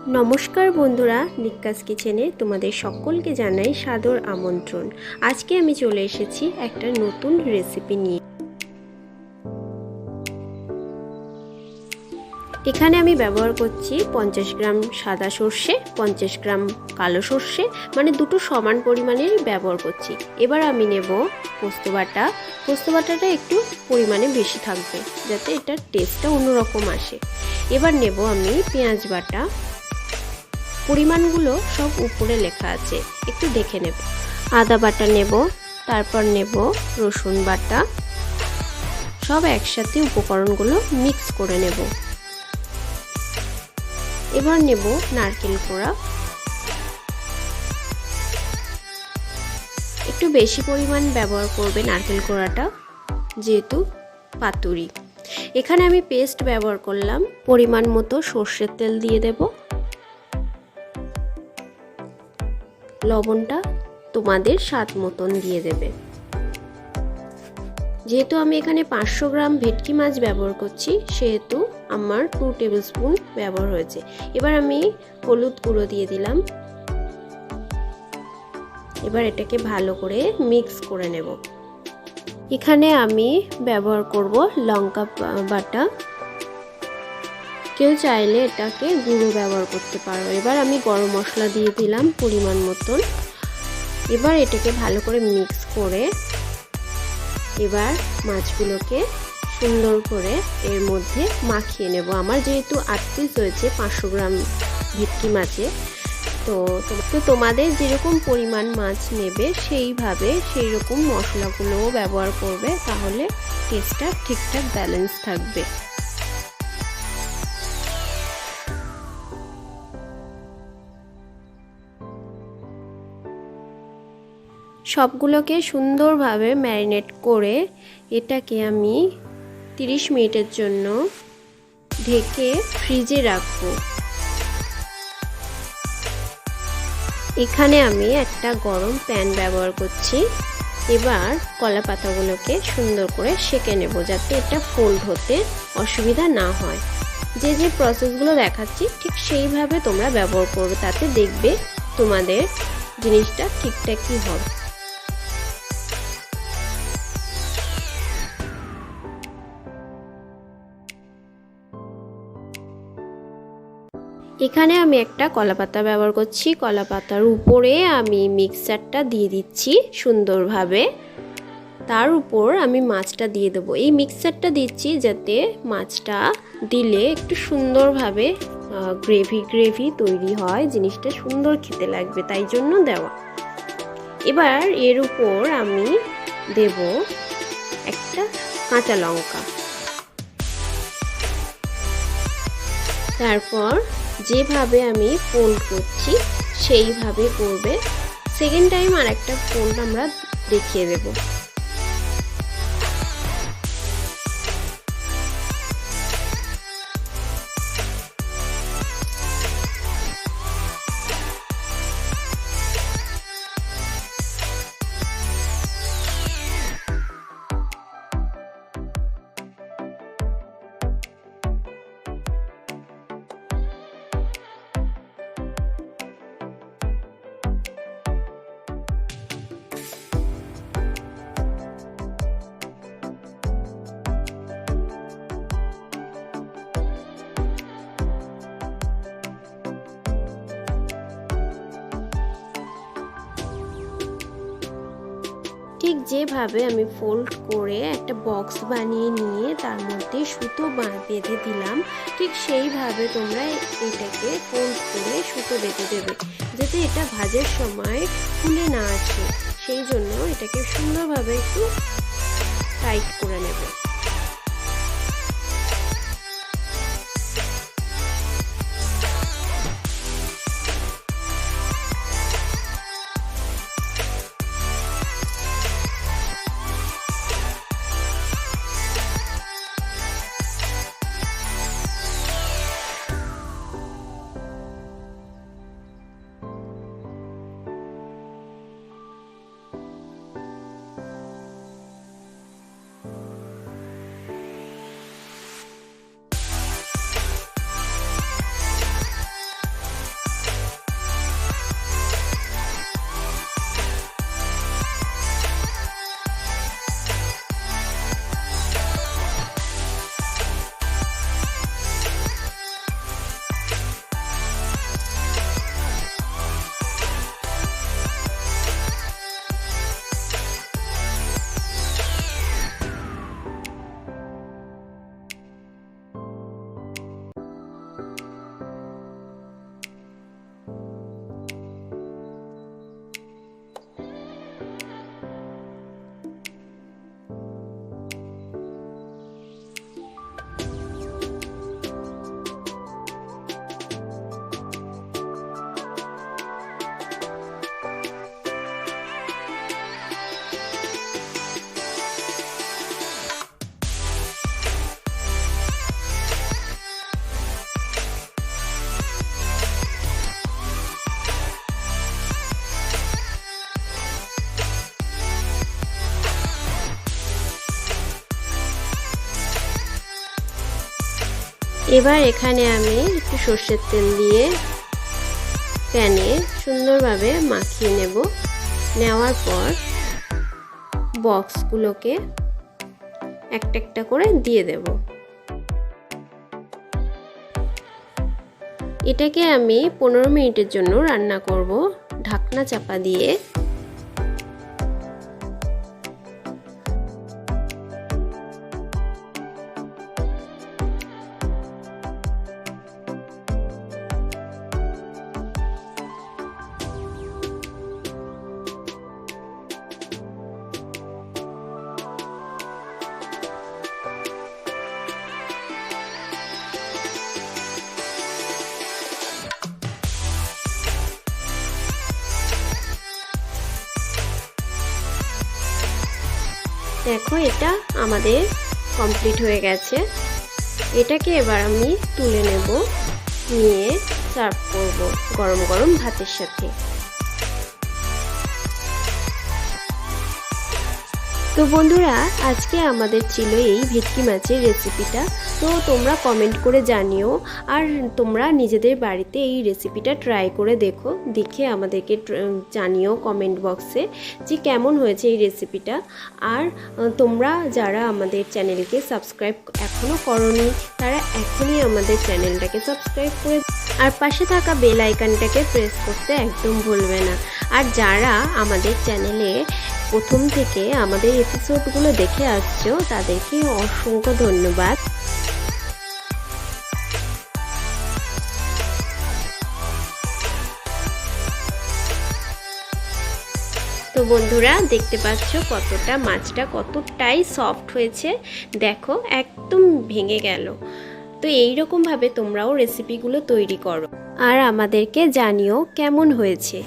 নমস্কার বন্ধুরা, নিক্কাস কিচেনে তোমাদের সকলকে জানাই সাদর আমন্ত্রণ। আজকে আমি চলে এসেছি একটা নতুন রেসিপি নিয়ে। এখানে আমি ব্যবহার করছি 50 গ্রাম সাদা সর্ষে, 50 গ্রাম কালো সর্ষে, মানে দুটো সমান পরিমাণের ব্যবহার করছি। এবার আমি নেব পোস্ত বাটা। পোস্ত বাটাটা একটু পরিমাণে বেশি থাকবে যাতে এটার টেস্টটা অন্যরকম আসে। এবার নেব আমি পেঁয়াজ বাটা। পরিমাণগুলো সব উপরে লেখা আছে, একটু দেখে নেব। আদা বাটা নেব, তারপর নেব রসুন বাটা। সব একসাথে উপকরণগুলো মিক্স করে নেব। এবার নেব নারকেল কোড়া, একটু বেশি পরিমাণ ব্যবহার করবে নারকেল কোড়াটা, যেহেতু পাতুরি। এখানে আমি পেস্ট ব্যবহার করলাম। পরিমাণ মতো সর্ষের তেল দিয়ে দেব। লবণটা তোমাদের স্বাদ মতন দিয়ে দেবে। যেহেতু আমি এখানে 500 গ্রাম ভেটকি মাছ ব্যবহার করছি, সেহেতু আমার 2 টেবিল স্পুন ব্যবহার হয়েছে। এবার আমি হলুদ গুঁড়ো দিয়ে দিলাম। এবার এটাকে ভালো করে মিক্স করে নেব। এখানে আমি ব্যবহার করব লঙ্কা বাটা। কেউ চাইলে এটাকে গুঁড়ো ব্যবহার করতে পারো। এবার আমি গরম মশলা দিয়ে দিলাম পরিমাণ মতন। এবার এটাকে ভালো করে মিক্স করে এবার মাছগুলোকে সুন্দর করে এর মধ্যে মাখিয়ে নেব। আমার যেহেতু 8 পিস হয়েছে 500 গ্রাম ভেটকি মাছে, তো তোমাদের যেরকম পরিমাণ মাছ নেবে সেই রকম মশলাগুলোও ব্যবহার করবে, তাহলে টেস্টটা ঠিকঠাক ব্যালেন্স থাকবে। সবগুলোকে সুন্দরভাবে ম্যারিনেট করে এটাকে আমি 30 মিনিটের জন্য ঢেকে ফ্রিজে রাখবো। এখানে আমি একটা গরম প্যান ব্যবহার করছি। এবার কলা পাতাগুলোকে সুন্দর করে সেঁকে নেব, যাতে এটা ফোল্ড হতে অসুবিধা না হয়। যে যে প্রসেসগুলো দেখাচ্ছি ঠিক সেইভাবে তোমরা ব্যবহার করবে, তাতে দেখবে তোমাদের জিনিসটা ঠিকঠাকই হবে। এখানে আমি একটা কলাপাতা ব্যবহার করছি। কলাপাতার উপরে আমি মিক্সারটা দিয়ে দিচ্ছি সুন্দরভাবে। তার উপর আমি মাছটা দিয়ে দেবো। এই মিক্সারটা দিচ্ছি যাতে মাছটা দিলে একটু সুন্দরভাবে গ্রেভি তৈরি হয়, জিনিসটা সুন্দর খেতে লাগবে, তাই জন্য দেওয়া। এবার এর উপর আমি দেব একটা কাঁচা লঙ্কা। তারপর যেভাবে আমি ফোল্ড করছি সেইভাবে করবে। সেকেন্ড টাইম আর একটা ফোল্ড আমরা দেখিয়ে দেব। ঠিক যেভাবে আমি ফোল্ড করে একটা বক্স বানিয়ে নিয়ে তার মধ্যে সুতো বেঁধে দিলাম, ঠিক সেইভাবে তোমরা এটাকে ফোল্ড করে সুতো বেঁধে দেবে, যাতে এটা ভাজার সময় খুলে না আসে। সেই জন্য এটাকে সুন্দরভাবে একটু টাইট করে নেবে। এবার এখানে আমি একটু সর্ষের তেল দিয়ে প্যানে সুন্দরভাবে মাখিয়ে নেব। নেওয়ার পর বক্সগুলোকে একটা একটা করে দিয়ে দেব। এটাকে আমি 15 মিনিটের জন্য রান্না করব ঢাকনা চাপা দিয়ে। দেখো এটা আমাদের কমপ্লিট হয়ে গেছে। এটাকে এবার আমি তুলে নেব, নিয়ে সার্ভ করব গরম গরম ভাতের সাথে। তো বন্ধুরা, আজকে আমাদের ছিল এই ভেটকি মাছের রেসিপিটা। তো তোমরা কমেন্ট করে জানিও, আর তোমরা নিজেদের বাড়িতে এই রেসিপিটা ট্রাই করে দেখে আমাদেরকে জানিও কমেন্ট বক্সে যে কেমন হয়েছে এই রেসিপিটা। আর তোমরা যারা আমাদের চ্যানেলকে সাবস্ক্রাইব এখনও করোনি, তারা এখনই আমাদের চ্যানেলটাকে সাবস্ক্রাইব করে আর পাশে থাকা বেল আইকনটাকে প্রেস করতে একদম ভুলবে না। আর যারা আমাদের চ্যানেলে প্রথম থেকে আমাদের এপিসোডগুলো দেখে আসছো, তাদেরকে অসংখ্য ধন্যবাদ। তো বন্ধুরা, দেখতে পাচ্ছ মাছটা কতটাই সফট হয়েছে। দেখো একদম ভেঙে গেল। তো এইরকমভাবে তোমরাও রেসিপিগুলো তৈরি করো আর আমাদেরকে জানিও কেমন হয়েছে।